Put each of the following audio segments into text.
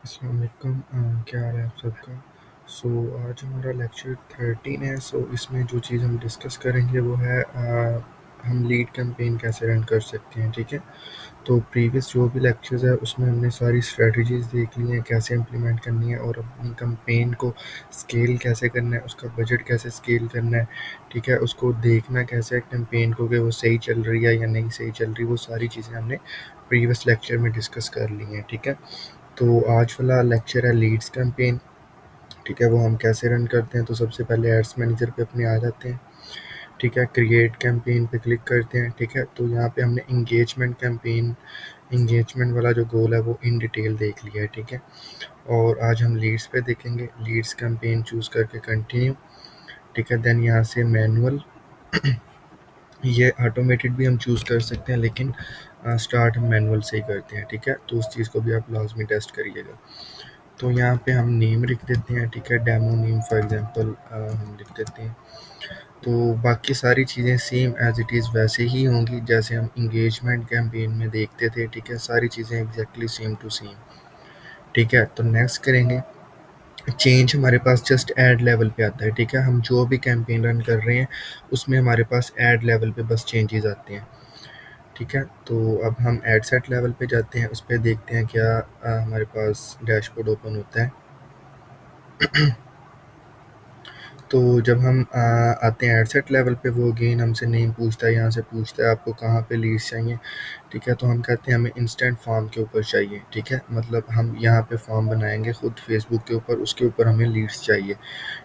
अस्सलाम वालेकुम। क्या हाल है आप सबका। आज हमारा लेक्चर 13 है। इसमें जो चीज़ हम डिस्कस करेंगे वो है हम लीड कैंपेन कैसे रन कर सकते हैं। ठीक है, तो प्रीवियस जो भी लेक्चर्स है उसमें हमने सारी स्ट्रेटजीज देख ली हैं, कैसे इम्प्लीमेंट करनी है और अपनी कैंपेन को स्केल कैसे करना है, उसका बजट कैसे स्केल करना है। ठीक है, उसको देखना कैसे है कैंपेन को कि वो सही चल रही है या नहीं सही चल रही, वो सारी चीज़ें हमने प्रीवियस लेक्चर में डिस्कस कर ली हैं। ठीक है, तो आज वाला लेक्चर है लीड्स कैंपेन। ठीक है, वो हम कैसे रन करते हैं। तो सबसे पहले एड्स मैनेजर पे अपने आ जाते हैं। ठीक है, क्रिएट कैंपेन पे क्लिक करते हैं। ठीक है, तो यहाँ पे हमने इंगेजमेंट वाला जो गोल है वो इन डिटेल देख लिया है। ठीक है, और आज हम लीड्स पे देखेंगे। लीड्स कैंपेन चूज़ करके कंटिन्यू। ठीक है, देन यहाँ से मैनुअल, ये ऑटोमेटेड भी हम चूज़ कर सकते हैं, लेकिन स्टार्ट हम मैनुअल से ही करते हैं। ठीक है, तो उस चीज़ को भी आप लाजमी टेस्ट करिएगा। तो यहाँ पे हम नेम लिख देते हैं। ठीक है, डेमो नेम फॉर एग्जांपल हम लिख देते हैं। तो बाकी सारी चीज़ें सेम एज इट इज़ वैसे ही होंगी जैसे हम इंगेजमेंट कैंपेन में देखते थे। ठीक है, सारी चीज़ें एग्जैक्टली सेम टू सेम। ठीक है, तो नेक्स्ट करेंगे। चेंज हमारे पास जस्ट ऐड लेवल पे आता है। ठीक है, हम जो भी कैंपेन रन कर रहे हैं उसमें हमारे पास ऐड लेवल पे बस चेंजेस आते हैं। ठीक है, तो अब हम ऐड सेट लेवल पे जाते हैं, उस पर देखते हैं क्या हमारे पास डैशबोर्ड ओपन होता है। तो जब हम आते हैं एडसेट लेवल पे, वो अगेन हमसे नेम पूछता है, यहाँ से पूछता है आपको कहाँ पे लीड्स चाहिए। ठीक है, तो हम कहते हैं हमें इंस्टेंट फॉर्म के ऊपर चाहिए। ठीक है, मतलब हम यहाँ पे फॉर्म बनाएंगे खुद फेसबुक के ऊपर, उसके ऊपर हमें लीड्स चाहिए।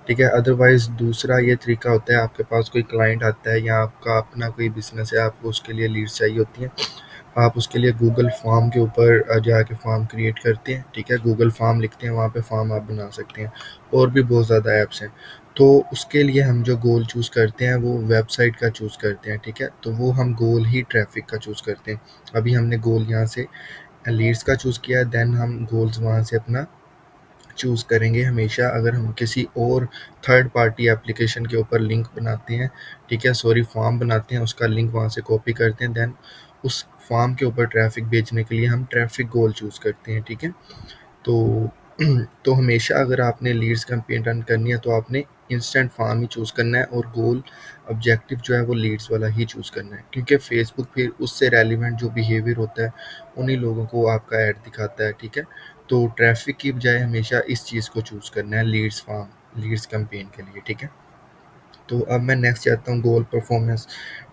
ठीक है, अदरवाइज़ दूसरा ये तरीका होता है, आपके पास कोई क्लाइंट आता है या आपका अपना कोई बिजनेस है, आपको उसके लिए लीड्स चाहिए होती हैं, आप उसके लिए गूगल फॉर्म के ऊपर जाके फॉर्म क्रिएट करते हैं। ठीक है, गूगल फॉर्म लिखते हैं, वहाँ पे फॉर्म आप बना सकते हैं। और भी बहुत ज़्यादा ऐप्स हैं। तो उसके लिए हम जो गोल चूज़ करते हैं वो वेबसाइट का चूज़ करते हैं। ठीक है, तो वो हम गोल ही ट्रैफिक का चूज़ करते हैं। अभी हमने गोल यहाँ से लीड्स का चूज़ किया है, देन हम गोल्स वहाँ से अपना चूज़ करेंगे। हमेशा अगर हम किसी और थर्ड पार्टी एप्लीकेशन के ऊपर लिंक बनाते हैं, ठीक है, सॉरी फॉर्म बनाते हैं, उसका लिंक वहाँ से कॉपी करते हैं, देन उस फॉर्म के ऊपर ट्रैफिक भेजने के लिए हम ट्रैफिक गोल चूज़ करते हैं। ठीक है, तो तो हमेशा अगर आपने लीड्स कैंपेन रन करनी है तो आपने इंस्टेंट फॉर्म ही चूज़ करना है और गोल ऑब्जेक्टिव जो है वो लीड्स वाला ही चूज़ करना है, क्योंकि फेसबुक फिर उससे रेलिवेंट जो बिहेवियर होता है उन्हीं लोगों को आपका ऐड दिखाता है। ठीक है, तो ट्रैफिक की बजाय हमेशा इस चीज़ को चूज़ करना है लीड्स कैंपेन के लिए। ठीक है, तो अब मैं नेक्स्ट जाता हूँ गोल परफॉर्मेंस।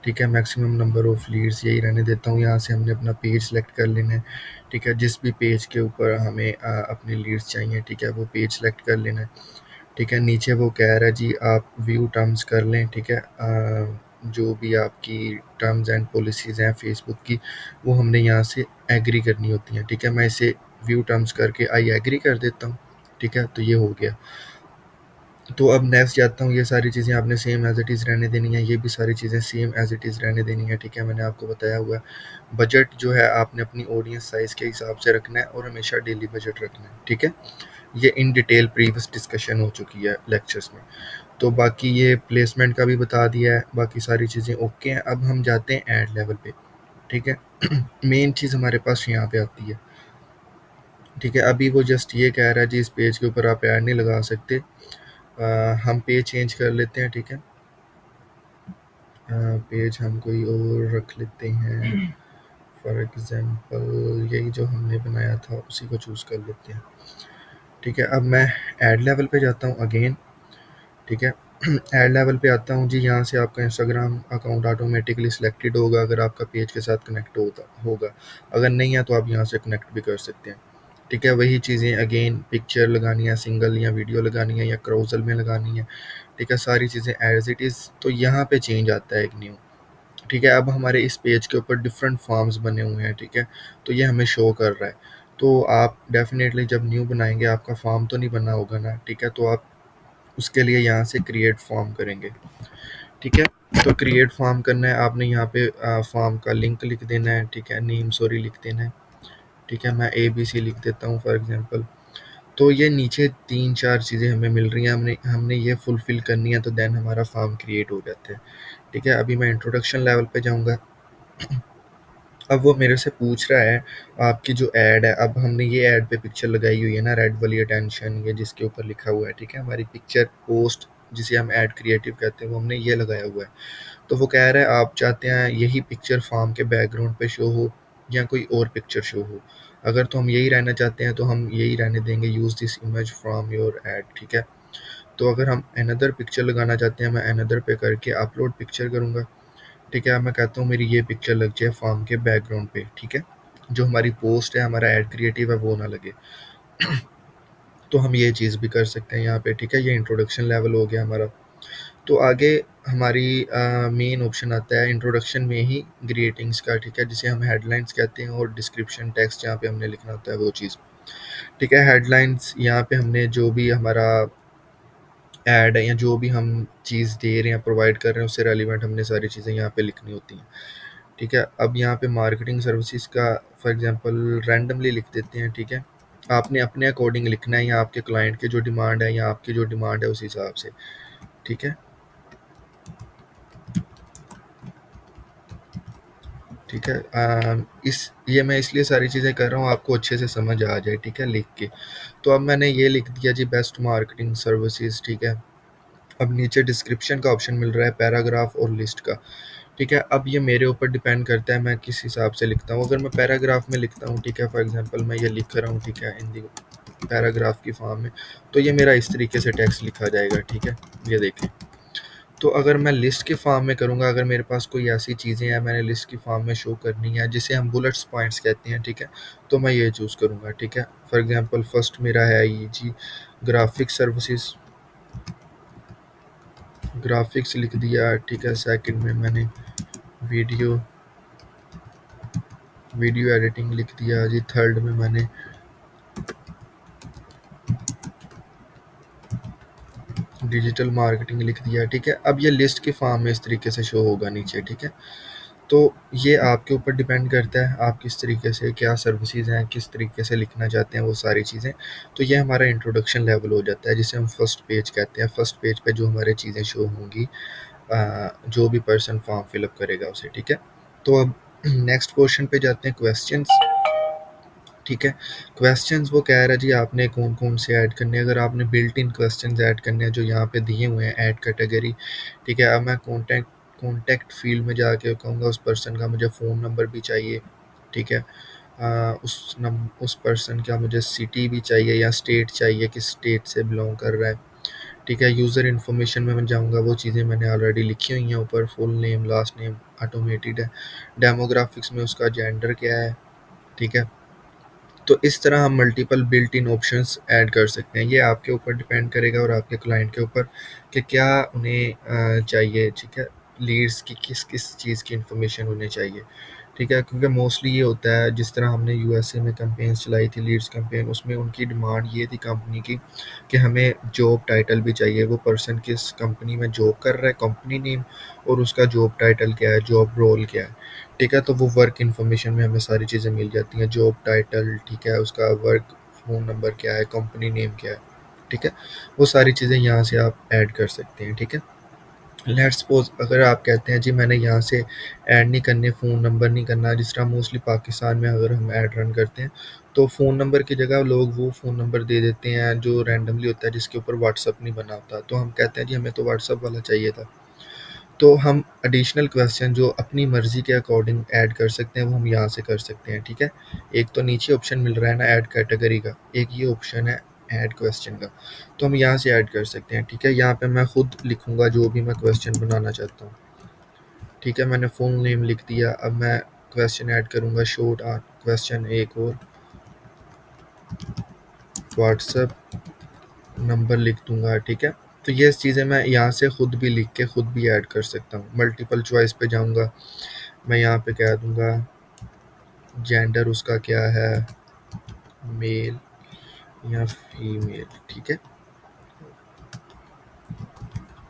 ठीक है, मैक्सिमम नंबर ऑफ लीड्स यही रहने देता हूँ। यहाँ से हमने अपना पेज सेलेक्ट कर लेना है। ठीक है, जिस भी पेज के ऊपर हमें अपनी लीड्स चाहिए, ठीक है, वो पेज सेलेक्ट कर लेना है। ठीक है, नीचे वो कह रहा है जी आप व्यू टर्म्स कर लें। ठीक है, जो भी आपकी टर्म्स एंड पॉलिसीज़ हैं फेसबुक की, वो हमने यहाँ से एग्री करनी होती हैं। ठीक है, मैं इसे व्यू टर्म्स करके आई एग्री कर देता हूँ। ठीक है, तो ये हो गया। तो अब नेक्स्ट जाता हूँ। ये सारी चीज़ें आपने सेम एज़ इट इज़ रहने देनी है, ये भी सारी चीज़ें सेम एज़ इट इज़ रहने देनी है। ठीक है, मैंने आपको बताया हुआ है। बजट जो है आपने अपनी ऑडियंस साइज़ के हिसाब से रखना है और हमेशा डेली बजट रखना है। ठीक है, ये इन डिटेल प्रीवियस डिस्कशन हो चुकी है लेक्चर्स में। तो बाकी ये प्लेसमेंट का भी बता दिया है, बाकी सारी चीज़ें ओके हैं। अब हम जाते हैं ऐड लेवल पे। ठीक है, मेन चीज़ हमारे पास यहाँ पे आती है। ठीक है, अभी वो जस्ट ये कह रहा है जी इस पेज के ऊपर आप ऐड नहीं लगा सकते। हम पेज चेंज कर लेते हैं। ठीक है, पेज हम कोई और रख लेते हैं, फॉर एग्ज़ाम्पल यही जो हमने बनाया था उसी को चूज़ कर लेते हैं। ठीक है, अब मैं ऐड लेवल पे जाता हूँ अगेन। ठीक है, ऐड लेवल पे आता हूँ जी। यहाँ से आपका इंस्टाग्राम अकाउंट ऑटोमेटिकली सिलेक्टेड होगा अगर आपका पेज के साथ कनेक्ट होगा। अगर नहीं है तो आप यहाँ से कनेक्ट भी कर सकते हैं। ठीक है, वही चीज़ें अगेन, पिक्चर लगानी है सिंगल या वीडियो लगानी है या क्रोजल में लगानी है। ठीक है, सारी चीज़ें एज इट इज़। तो यहाँ पे चेंज आता है एक न्यू। ठीक है, अब हमारे इस पेज के ऊपर डिफरेंट फॉर्म्स बने हुए हैं। ठीक है, तो ये हमें शो कर रहा है। तो आप डेफिनेटली जब न्यू बनाएंगे आपका फॉर्म तो नहीं बना होगा ना। ठीक है, तो आप उसके लिए यहाँ से क्रिएट फॉर्म करेंगे। ठीक है, तो क्रिएट फॉर्म करना है आपने, यहाँ पे फॉर्म का लिंक लिख देना है। ठीक है, नेम सॉरी लिख देना है। ठीक है, मैं ABC लिख देता हूँ फॉर एग्जांपल। तो ये नीचे 3-4 चीज़ें हमें मिल रही हैं, हमने हमने ये फुलफ़िल करनी है तो देन हमारा फॉर्म क्रिएट हो जाता है। ठीक है, अभी मैं इंट्रोडक्शन लेवल पे जाऊँगा। अब वो मेरे से पूछ रहा है आपकी जो ऐड है, अब हमने ये ऐड पे पिक्चर लगाई हुई है ना रेड वाली अटेंशन, ये जिसके ऊपर लिखा हुआ है, ठीक है, हमारी पिक्चर पोस्ट जिसे हम ऐड क्रिएटिव कहते हैं, वो हमने ये लगाया हुआ है। तो वो कह रहा है आप चाहते हैं यही पिक्चर फॉर्म के बैकग्राउंड पे शो हो या कोई और पिक्चर शो हो। अगर तो हम यही रहना चाहते हैं तो हम यही रहने देंगे, use this image from your add, ठीक है। तो अगर हम अनदर पिक्चर लगाना चाहते हैं, मैं अनदर पे करके अपलोड पिक्चर करूँगा, ठीक है। अब मैं कहता हूँ मेरी ये पिक्चर लग जाए फॉर्म के बैकग्राउंड पे, ठीक है, जो हमारी पोस्ट है, हमारा ऐड क्रिएटिव है, वो ना लगे। तो हम ये चीज़ भी कर सकते हैं यहाँ पे, ठीक है। ये इंट्रोडक्शन लेवल हो गया हमारा। तो आगे हमारी मेन ऑप्शन आता है इंट्रोडक्शन में ही ग्रीटिंग्स का, ठीक है, जिसे हम हेडलाइंस कहते हैं, और डिस्क्रिप्शन टेक्स्ट जहाँ पे हमने लिखना होता है वो चीज़, ठीक है। हेडलाइंस यहाँ पे हमने जो भी हमारा ऐड है या जो भी हम चीज़ दे रहे हैं, प्रोवाइड कर रहे हैं, उससे रेलिवेंट हमने सारी चीज़ें यहाँ पे लिखनी होती हैं, ठीक है। अब यहाँ पे मार्केटिंग सर्विसेज का फॉर एग्जांपल रैंडमली लिख देते हैं, ठीक है। आपने अपने अकॉर्डिंग लिखना है, या आपके क्लाइंट की जो डिमांड है या आपकी जो डिमांड है उस हिसाब से, ठीक है, ठीक है। इस ये मैं इसलिए सारी चीज़ें कर रहा हूँ आपको अच्छे से समझ आ जाए, ठीक है, लिख के। तो अब मैंने ये लिख दिया जी बेस्ट मार्केटिंग सर्विसेज, ठीक है। अब नीचे डिस्क्रिप्शन का ऑप्शन मिल रहा है, पैराग्राफ और लिस्ट का, ठीक है। अब ये मेरे ऊपर डिपेंड करता है मैं किस हिसाब से लिखता हूँ। अगर मैं पैराग्राफ में लिखता हूँ, ठीक है, फॉर एग्जांपल मैं ये लिख रहा हूँ, ठीक है, इन दी पैराग्राफ की फॉर्म में, तो ये मेरा इस तरीके से टेक्स्ट लिखा जाएगा, ठीक है, ये देखें। तो अगर मैं लिस्ट के फॉर्म में करूँगा, अगर मेरे पास कोई ऐसी चीज़ें हैं मैंने लिस्ट की फॉर्म में शो करनी है, जिसे हम बुलेट्स पॉइंट्स कहते हैं, ठीक है, तो मैं ये चूज़ करूँगा, ठीक है। फॉर एग्जांपल फर्स्ट मेरा है ये जी ग्राफिक सर्विसेज, ग्राफिक्स लिख दिया, ठीक है। सेकंड में मैंने वीडियो वीडियो एडिटिंग लिख दिया जी। थर्ड में मैंने डिजिटल मार्केटिंग लिख दिया, ठीक है। अब ये लिस्ट के फॉर्म में इस तरीके से शो होगा नीचे, ठीक है। तो ये आपके ऊपर डिपेंड करता है आप किस तरीके से क्या सर्विसेज हैं, किस तरीके से लिखना चाहते हैं वो सारी चीज़ें। तो ये हमारा इंट्रोडक्शन लेवल हो जाता है, जिसे हम फर्स्ट पेज कहते हैं। फर्स्ट पेज पे जो हमारी चीज़ें शो होंगी, जो भी पर्सन फॉर्म फिलअप करेगा उसे, ठीक है। तो अब नेक्स्ट क्वेश्चन पे जाते हैं, क्वेश्चंस, ठीक है। क्वेश्चंस वो कह रहा है जी आपने कौन कौन से ऐड करने हैं। अगर आपने बिल्ट इन क्वेश्चंस ऐड करने हैं जो यहाँ पे दिए हुए हैं, ऐड कैटेगरी, ठीक है। अब मैं कॉन्टैक्ट फील्ड में जाके कहूँगा उस पर्सन का मुझे फ़ोन नंबर भी चाहिए, ठीक है। उस पर्सन का मुझे सिटी भी चाहिए या स्टेट चाहिए, किस स्टेट से बिलोंग कर रहा है, ठीक है। यूज़र इन्फॉर्मेशन में मैं जाऊँगा, वो चीज़ें मैंने ऑलरेडी लिखी हुई हैं ऊपर, full name last name automated है। डेमोग्राफिक्स में उसका जेंडर क्या है, ठीक है। तो इस तरह हम multiple built in options add कर सकते हैं। ये आपके ऊपर डिपेंड करेगा और आपके क्लाइंट के ऊपर कि क्या उन्हें चाहिए, ठीक है। लीड्स की किस किस चीज़ की इन्फॉर्मेशन उन्हें चाहिए, ठीक है। क्योंकि मोस्टली ये होता है, जिस तरह हमने यूएसए में कैंपेन्स चलाई थी, लीड्स कैंपेन, उसमें उनकी डिमांड ये थी कंपनी की कि हमें जॉब टाइटल भी चाहिए, वो पर्सन किस कंपनी में जॉब कर रहा है, कंपनी नेम, और उसका जॉब टाइटल क्या है, जॉब रोल क्या है, ठीक है। तो वो वर्क इन्फॉर्मेशन में हमें सारी चीज़ें मिल जाती हैं, जॉब टाइटल, ठीक है, उसका वर्क फ़ोन नंबर क्या है, कंपनी नेम क्या है, ठीक है। वो सारी चीज़ें यहाँ से आप ऐड कर सकते हैं, ठीक है। लेट्स सपोज अगर आप कहते हैं जी मैंने यहाँ से ऐड नहीं करने, फ़ोन नंबर नहीं करना, जिस तरह मोस्टली पाकिस्तान में अगर हम ऐड रन करते हैं तो फ़ोन नंबर की जगह लोग वो फ़ोन नंबर दे देते हैं जो रैंडमली होता है, जिसके ऊपर व्हाट्सअप नहीं बना होता। तो हम कहते हैं जी हमें तो व्हाट्सअप वाला चाहिए था। तो हम एडिशनल क्वेश्चन जो अपनी मर्ज़ी के अकॉर्डिंग ऐड कर सकते हैं, वो हम यहाँ से कर सकते हैं, ठीक है। एक तो नीचे ऑप्शन मिल रहा है ना ऐड कैटेगरी का, एक ये ऑप्शन है ऐड क्वेश्चन का, तो हम यहाँ से ऐड कर सकते हैं, ठीक है। यहाँ पे मैं खुद लिखूँगा जो भी मैं क्वेश्चन बनाना चाहता हूँ, ठीक है। मैंने फुल नेम लिख दिया। अब मैं क्वेश्चन ऐड करूँगा, शॉर्ट क्वेश्चन एक और व्हाट्सएप नंबर लिख दूँगा, ठीक है। तो ये चीज़ें मैं यहाँ से खुद भी लिख के खुद भी ऐड कर सकता हूँ। मल्टीपल चॉइस पे जाऊँगा, मैं यहाँ पे कह दूँगा जेंडर उसका क्या है, मेल या फीमेल, ठीक है,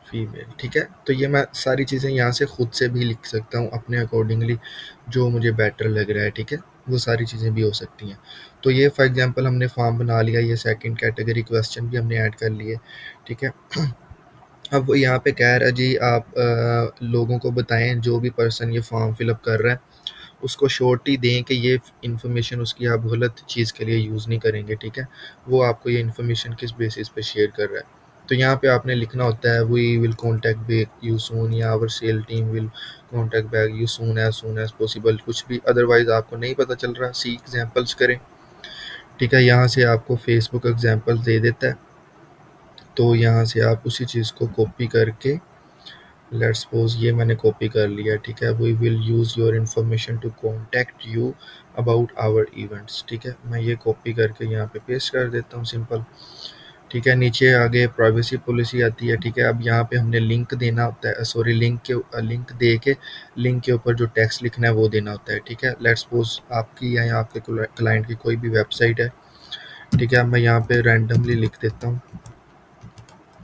फीमेल, ठीक है। तो ये मैं सारी चीज़ें यहाँ से खुद से भी लिख सकता हूँ अपने अकॉर्डिंगली, जो मुझे बेटर लग रहा है, ठीक है। वो सारी चीज़ें भी हो सकती हैं। तो ये फॉर एग्जांपल हमने फॉर्म बना लिया, ये सेकंड कैटेगरी क्वेश्चन भी हमने ऐड कर लिए, ठीक है। अब वो यहाँ पे कह रहा है जी आप लोगों को बताएं, जो भी पर्सन ये फॉर्म फिलअप कर रहा है उसको श्योरिटी दें कि ये इन्फॉर्मेशन उसकी आप गलत चीज़ के लिए यूज़ नहीं करेंगे, ठीक है? वो आपको ये इन्फॉर्मेशन किस बेसिस पे शेयर कर रहा है। तो यहाँ पे आपने लिखना होता है we will contact back you soon, या our sale team will contact back you soon as possible, कुछ भी। अदरवाइज़ आपको नहीं पता चल रहा, सी एग्जांपल्स करें, ठीक है? यहाँ से आपको फेसबुक एग्जांपल्स दे देता है, तो यहाँ से आप उसी चीज़ को कॉपी करके, लेट्स सपोज ये मैंने कॉपी कर लिया, ठीक है? We will use your information to contact you about our events, ठीक है? मैं ये कॉपी करके यहाँ पे पेस्ट कर देता हूँ, सिंपल, ठीक है? नीचे आगे प्राइवेसी पॉलिसी आती है, ठीक है? अब यहाँ पे हमने लिंक देना होता है, सॉरी, लिंक दे के लिंक के ऊपर जो टेक्स्ट लिखना है वो देना होता है, ठीक है? लेट्स सपोज आपकी या आपके क्लाइंट की कोई भी वेबसाइट है, ठीक है? अब मैं यहाँ पे रैंडमली लिख देता हूँ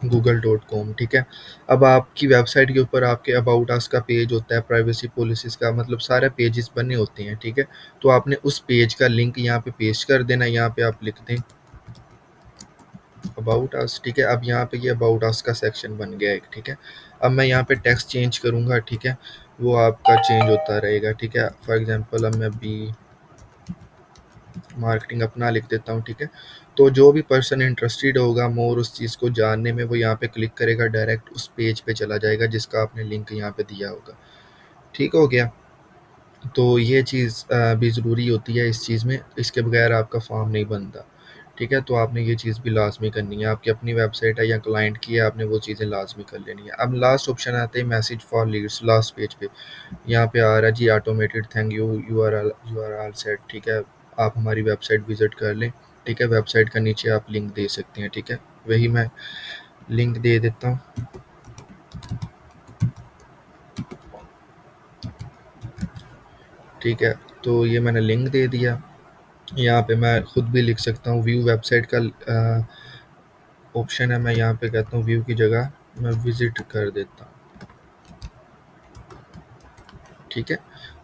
google.com, ठीक है? अब आपकी वेबसाइट के ऊपर आपके अबाउट अस का पेज होता है, प्राइवेसी पॉलिसीज़ का, मतलब सारे पेजेस बने होते हैं, ठीक है? तो आपने उस पेज का लिंक यहाँ पे पेस्ट कर देना, यहाँ पे आप लिख दें अबाउट अस, ठीक है? अब यहाँ पे ये अबाउट अस का सेक्शन बन गया एक, ठीक है? अब मैं यहाँ पे टेक्स्ट चेंज करूँगा, ठीक है? वो आपका चेंज होता रहेगा, ठीक है? फॉर एग्जांपल अब मैं बी मार्केटिंग अपना लिख देता हूँ, ठीक है? तो जो भी पर्सन इंटरेस्टेड होगा मोर उस चीज़ को जानने में, वो यहाँ पे क्लिक करेगा, डायरेक्ट उस पेज पे चला जाएगा जिसका आपने लिंक यहाँ पे दिया होगा। ठीक हो गया? तो ये चीज़ भी ज़रूरी होती है इस चीज़ में, इसके बगैर आपका फॉर्म नहीं बनता, ठीक है? तो आपने ये चीज़ भी लाज़मी करनी है, आपकी अपनी वेबसाइट है या क्लाइंट की है, आपने वो चीज़ें लाज़मी कर लेनी है। अब लास्ट ऑप्शन आता है message for leads, last page पे यहाँ पे आ रहा है जी automated thank you, you are all set, ठीक है? आप हमारी वेबसाइट विज़िट कर लें, ठीक है? वेबसाइट का नीचे आप लिंक दे सकते हैं, ठीक है? वही मैं लिंक दे देता हूँ, ठीक है? तो ये मैंने लिंक दे दिया। यहाँ पे मैं खुद भी लिख सकता हूँ, व्यू वेबसाइट का ऑप्शन है, मैं यहाँ पे कहता हूँ व्यू की जगह मैं विज़िट कर देता हूँ, ठीक है?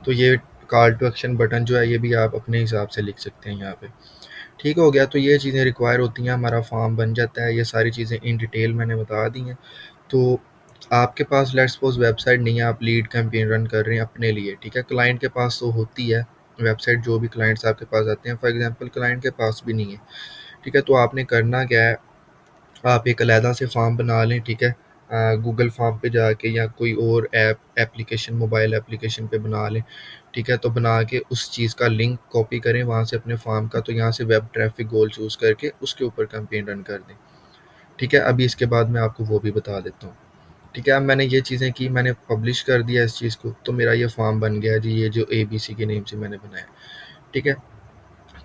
तो ये कॉल टू एक्शन बटन जो है ये भी आप अपने हिसाब से लिख सकते हैं यहाँ पे। ठीक हो गया? तो ये चीज़ें रिक्वायर होती हैं, हमारा फॉर्म बन जाता है। ये सारी चीज़ें इन डिटेल मैंने बता दी हैं। तो आपके पास लेट्स सपोज वेबसाइट नहीं है, आप लीड कैंपेन रन कर रहे हैं अपने लिए, ठीक है? क्लाइंट के पास तो होती है वेबसाइट, जो भी क्लाइंट्स आपके पास आते हैं, फॉर एग्जांपल क्लाइंट के पास भी नहीं है, ठीक है? तो आपने करना क्या है, आप एक अलहदा से फॉर्म बना लें, ठीक है? गूगल फॉर्म पे जाके या कोई और एप्लीकेशन, मोबाइल एप्लीकेशन पे बना लें, ठीक है? तो बना के उस चीज़ का लिंक कॉपी करें वहाँ से अपने फॉर्म का, तो यहाँ से वेब ट्रैफिक गोल चूज़ करके उसके ऊपर कैंपेन रन कर दें, ठीक है? अभी इसके बाद मैं आपको वो भी बता देता हूँ, ठीक है? अब मैंने ये चीज़ें की, मैंने पब्लिश कर दिया इस चीज़ को, तो मेरा ये फॉर्म बन गया जी, ये जो ABC के नेम से मैंने बनाया, ठीक है?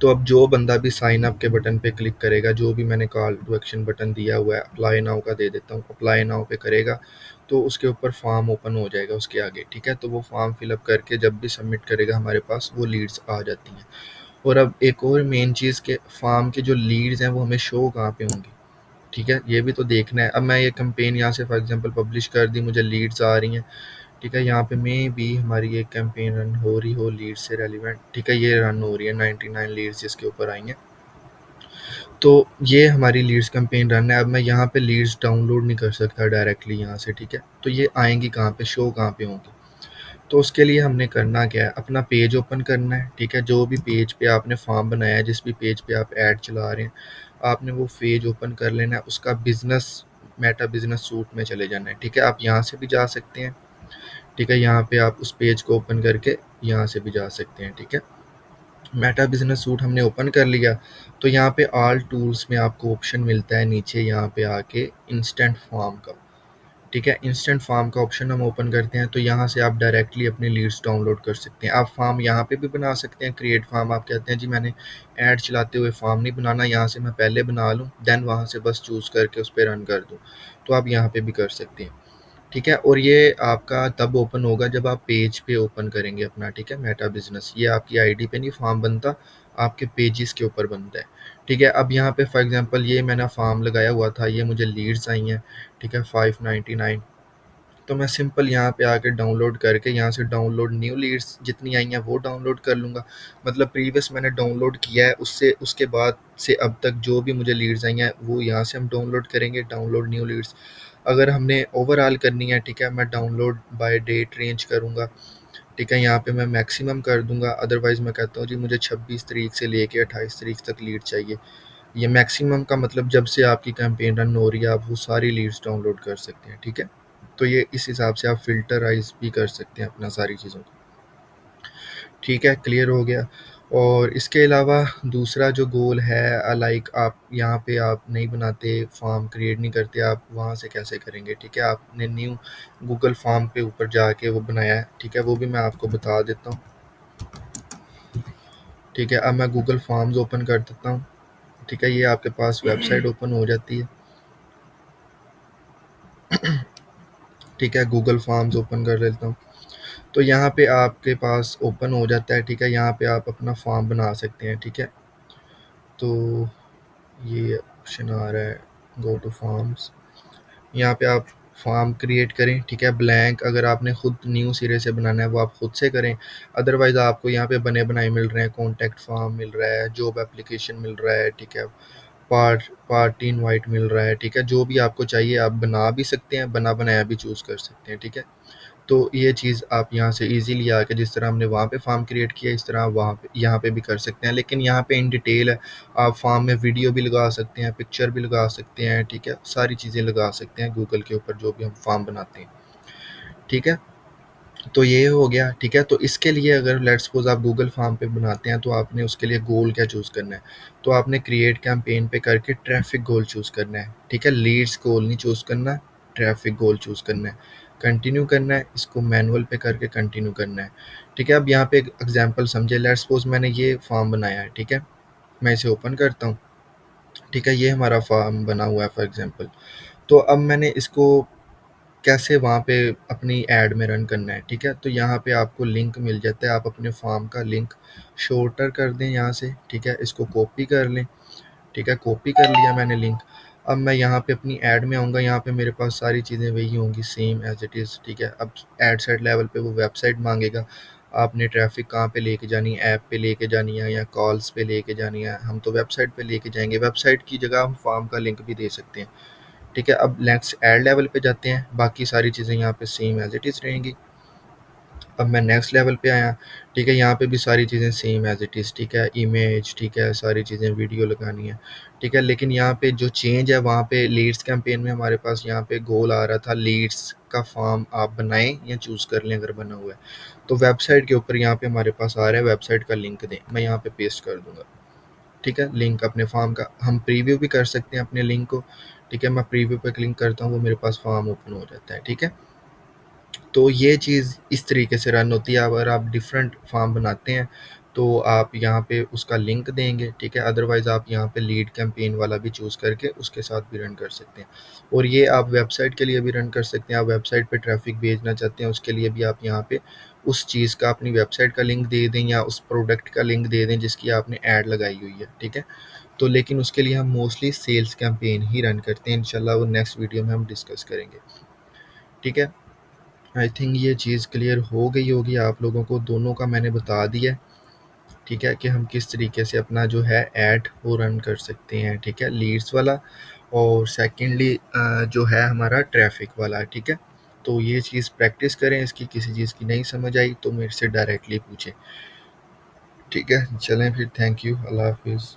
तो अब जो बंदा भी साइन अप के बटन पे क्लिक करेगा, जो भी मैंने कॉल टू एक्शन बटन दिया हुआ है, अप्लाई नाउ का दे देता हूँ, अप्लाई नाउ पे करेगा तो उसके ऊपर फॉर्म ओपन हो जाएगा उसके आगे, ठीक है? तो वो फॉर्म फिलअप करके जब भी सबमिट करेगा हमारे पास वो लीड्स आ जाती हैं। और अब एक और मेन चीज़ के फॉर्म के जो लीड्स हैं वो हमें शो कहाँ पे होंगी, ठीक है? ये भी तो देखना है। अब मैं ये कैंपेन यहाँ से फॉर एग्जांपल पब्लिश कर दी, मुझे लीड्स आ रही हैं, ठीक है? यहाँ पे मे बी हमारी एक कैंपेन रन हो रही हो लीड से रेलिवेंट, ठीक है? ये रन हो रही है 99 लीड्स जिसके ऊपर आई हैं। तो ये हमारी लीड्स कैंपेन रन है। अब मैं यहाँ पे लीड्स डाउनलोड नहीं कर सकता डायरेक्टली यहाँ से, ठीक है? तो ये आएंगी कहाँ पे, शो कहाँ पे होंगी? तो उसके लिए हमने करना क्या है, अपना पेज ओपन करना है, ठीक है? जो भी पेज पे आपने फॉर्म बनाया है, जिस भी पेज पे आप ऐड चला रहे हैं, आपने वो पेज ओपन कर लेना है, उसका बिजनेस मेटा बिजनेस सूट में चले जाना है, ठीक है? आप यहाँ से भी जा सकते हैं, ठीक है? यहाँ पे आप उस पेज को ओपन करके यहाँ से भी जा सकते हैं, ठीक है? मेटा बिजनेस सूट हमने ओपन कर लिया, तो यहाँ पे ऑल टूल्स में आपको ऑप्शन मिलता है नीचे यहाँ पे आके इंस्टेंट फॉर्म का, ठीक है? इंस्टेंट फॉर्म का ऑप्शन हम ओपन करते हैं तो यहाँ से आप डायरेक्टली अपनी लीड्स डाउनलोड कर सकते हैं। आप फॉर्म यहाँ पे भी बना सकते हैं, क्रिएट फॉर्म, आप कहते हैं जी मैंने ऐड चलाते हुए फॉर्म नहीं बनाना, यहाँ से मैं पहले बना लूँ देन वहाँ से बस चूज़ करके उस पर रन कर दूँ, तो आप यहाँ पे भी कर सकते हैं, ठीक है? और ये आपका तब ओपन होगा जब आप पेज पे ओपन करेंगे अपना, ठीक है? मेटा बिजनेस, ये आपकी आईडी पे नहीं फॉर्म बनता, आपके पेजेस के ऊपर बनता है, ठीक है? अब यहाँ पे फॉर एग्जांपल ये मैंने फॉर्म लगाया हुआ था, ये मुझे लीड्स आई हैं, ठीक है? 599, तो मैं सिंपल यहाँ पे आके डाउनलोड करके यहाँ से डाउनलोड न्यू लीड्स जितनी आई हैं वो डाउनलोड कर लूँगा। मतलब प्रीवियस मैंने डाउनलोड किया है उससे, उसके बाद से अब तक जो भी मुझे लीड्स आई हैं वो यहाँ से हम डाउनलोड करेंगे, डाउनलोड न्यू लीड्स। अगर हमने ओवरऑल करनी है, ठीक है, मैं डाउनलोड बाय डेट रेंज करूँगा, ठीक है, यहाँ पे मैं मैक्सिमम कर दूंगा, अदरवाइज़ मैं कहता हूँ जी मुझे 26 तारीख से लेके 28 तारीख तक लीड चाहिए। ये मैक्सिमम का मतलब जब से आपकी कैंपेन रन हो रही है आप वो सारी लीड्स डाउनलोड कर सकते हैं। ठीक है, तो ये इस हिसाब से आप फिल्टराइज भी कर सकते हैं अपना सारी चीज़ों को। ठीक है, क्लियर हो गया। और इसके अलावा दूसरा जो गोल है, लाइक आप यहाँ पे आप नहीं बनाते, फॉर्म क्रिएट नहीं करते, आप वहाँ से कैसे करेंगे? ठीक है, आपने न्यू गूगल फॉर्म पे ऊपर जाके वो बनाया है। ठीक है, वो भी मैं आपको बता देता हूँ। ठीक है, अब मैं गूगल फॉर्म्स ओपन कर देता हूँ। ठीक है, ये आपके पास वेबसाइट ओपन हो जाती है। ठीक है, गूगल फॉर्म्स ओपन कर लेता हूँ, तो यहाँ पे आपके पास ओपन हो जाता है। ठीक है, यहाँ पे आप अपना फॉर्म बना सकते हैं। ठीक है, तो ये ऑप्शन आ रहा है गो टू फॉर्म्स, यहाँ पे आप फॉर्म क्रिएट करें। ठीक है, ब्लैंक अगर आपने खुद न्यू सिरे से बनाना है वो आप खुद से करें, अदरवाइज़ आपको यहाँ पे बने बनाए मिल रहे हैं, कॉन्टैक्ट फॉर्म मिल रहा है, जॉब एप्लीकेशन मिल रहा है। ठीक है, पार्टी इनवाइट मिल रहा है। ठीक है, जो भी आपको चाहिए आप बना भी सकते हैं, बना बनाया भी चूज़ कर सकते हैं। ठीक है, तो ये चीज़ आप यहाँ से इजीली आके जिस तरह हमने वहाँ पे फॉर्म क्रिएट किया इस तरह वहाँ पे यहाँ पे भी कर सकते हैं, लेकिन यहाँ पे इन डिटेल है। आप फॉर्म में वीडियो भी लगा सकते हैं, पिक्चर भी लगा सकते हैं। ठीक है, सारी चीज़ें लगा सकते हैं गूगल के ऊपर जो भी हम फॉर्म बनाते हैं। ठीक है, तो ये हो गया। ठीक है, तो इसके लिए अगर लेट्स सपोज आप गूगल फॉर्म पे बनाते हैं तो आपने उसके लिए गोल क्या चूज़ करना है? तो आपने क्रिएट कैंपेन पे करके ट्रैफिक गोल चूज़ करना है। ठीक है, लीड्स गोल नहीं चूज़ करना, ट्रैफिक गोल चूज़ करना है, कंटिन्यू करना है, इसको मैनुअल पे करके कंटिन्यू करना है। ठीक है, अब यहाँ पे एक एग्जांपल समझे, लेट्स सपोज मैंने ये फॉर्म बनाया है। ठीक है, मैं इसे ओपन करता हूँ। ठीक है, ये हमारा फॉर्म बना हुआ है फॉर एग्जांपल। तो अब मैंने इसको कैसे वहाँ पे अपनी ऐड में रन करना है। ठीक है, तो यहाँ पे आपको लिंक मिल जाता है, आप अपने फॉर्म का लिंक शॉर्टर कर दें यहाँ से। ठीक है, इसको कॉपी कर लें। ठीक है, कॉपी कर लिया मैंने लिंक। अब मैं यहाँ पे अपनी ऐड में आऊँगा, यहाँ पे मेरे पास सारी चीज़ें वही होंगी सेम एज इट इज़। ठीक है, अब एड सेट लेवल पे वो वेबसाइट मांगेगा, आपने ट्रैफिक कहाँ पे लेके जानी है, ऐप पे लेके जानी है या कॉल्स पे लेके जानी है? हम तो वेबसाइट पे लेके जाएंगे, वेबसाइट की जगह हम फॉर्म का लिंक भी दे सकते हैं। ठीक है, अब नेक्स्ट ऐड लेवल पे जाते हैं, बाकी सारी चीज़ें यहाँ पे सेम एज इट इज़ रहेंगी। अब मैं नेक्स्ट लेवल पे आया। ठीक है, यहाँ पे भी सारी चीज़ें सेम एज इट इज़। ठीक है, इमेज, ठीक है, सारी चीज़ें, वीडियो लगानी है। ठीक है, लेकिन यहाँ पे जो चेंज है वहाँ पे लीड्स कैंपेन में हमारे पास यहाँ पे गोल आ रहा था लीड्स का फॉर्म आप बनाएं या चूज़ कर लें अगर बना हुआ है। तो वेबसाइट के ऊपर यहाँ पे हमारे पास आ रहा है वेबसाइट का लिंक दें, मैं यहाँ पे पेस्ट कर दूंगा। ठीक है, लिंक अपने फॉर्म का हम प्रीव्यू भी कर सकते हैं अपने लिंक को। ठीक है, मैं प्रीव्यू पे क्लिक करता हूँ, वो मेरे पास फॉर्म ओपन हो जाता है। ठीक है, तो ये चीज़ इस तरीके से रन होती है। अगर आप डिफरेंट फॉर्म बनाते हैं तो आप यहाँ पे उसका लिंक देंगे। ठीक है, अदरवाइज़ आप यहाँ पे लीड कैंपेन वाला भी चूज़ करके उसके साथ भी रन कर सकते हैं। और ये आप वेबसाइट के लिए भी रन कर सकते हैं, आप वेबसाइट पे ट्रैफिक भेजना चाहते हैं उसके लिए भी आप यहाँ पे उस चीज़ का अपनी वेबसाइट का लिंक दे दें या उस प्रोडक्ट का लिंक दे दें जिसकी आपने ऐड लगाई हुई है। ठीक है, तो लेकिन उसके लिए हम मोस्टली सेल्स कैंपेन ही रन करते हैं, इंशाल्लाह वो नेक्स्ट वीडियो में हम डिस्कस करेंगे। ठीक है, आई थिंक ये चीज़ क्लियर हो गई होगी आप लोगों को, दोनों का मैंने बता दिया। ठीक है, कि हम किस तरीके से अपना जो है ऐड वो रन कर सकते हैं। ठीक है, लीड्स वाला, और सेकेंडली जो है हमारा ट्रैफिक वाला। ठीक है, तो ये चीज़ प्रैक्टिस करें, इसकी किसी चीज़ की नहीं समझ आई तो मेरे से डायरेक्टली पूछें। ठीक है, चलें फिर, थैंक यू, अल्लाह हाफिज़।